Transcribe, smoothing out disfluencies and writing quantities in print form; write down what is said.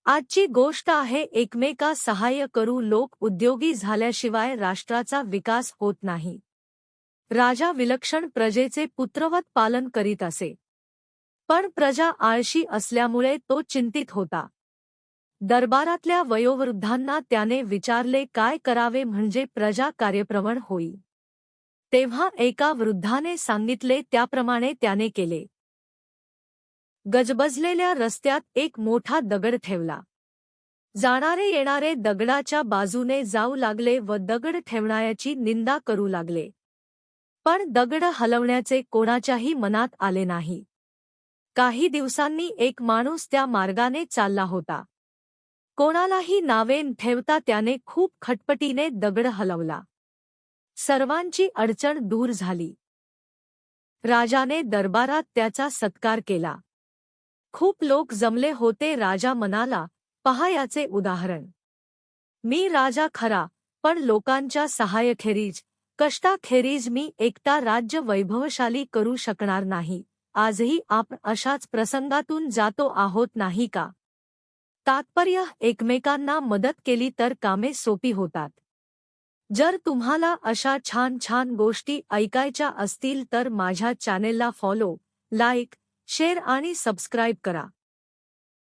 आजची गोष्ट आहे एकमेका सहाय्य करू लोक उद्योगी झाल्याशिवाय राष्ट्राचा विकास होत नाही. राजा विलक्षण प्रजेचे पुत्रवत पालन करीत असे. पण प्रजा आळशी असल्यामुळे तो चिंतित होता. दरबारातल्या वयोवृद्धांना त्याने विचारले काय करावे म्हणजे प्रजा कार्यप्रवण होईल. तेव्हा एका वृद्धाने सांगितले त्याप्रमाणे त्याने केले. गजबजलेल्या रस्त्यात एक मोठा दगड ठेवला. जाणारे येणारे दगडाच्या बाजूने जाऊ लागले व दगड ठेवण्याची निंदा करू लागले. पण दगड हलवण्याचे कोणाच्याही मनात आले नाही. काही दिवसांनी एक माणूस त्या मार्गाने चालला होता. कोणालाही नावे न ठेवता त्याने खूप खटपटीने दगड हलवला. सर्वांची अडचण दूर झाली. राजाने दरबारात त्याचा सत्कार केला. खूप लोक जमले होते. राजा म्हणाला, पहा याचे उदाहरण. मी राजा खरा, पण लोकांच्या सहाय्याखेरीज, कष्टाखेरीज मी एकटा राज्य वैभवशाली करू शकणार नाही. आजही आपण अशाच प्रसंगातून जातो आहोत नाही का? तात्पर्य एकमेकांना मदत केली तर कामे सोपी होतात. जर तुम्हाला अशा छान छान गोष्टी ऐकायच्या असतील तर माझ्या चॅनेलला फॉलो, लाईक, शेअर आणि सबस्क्राईब करा.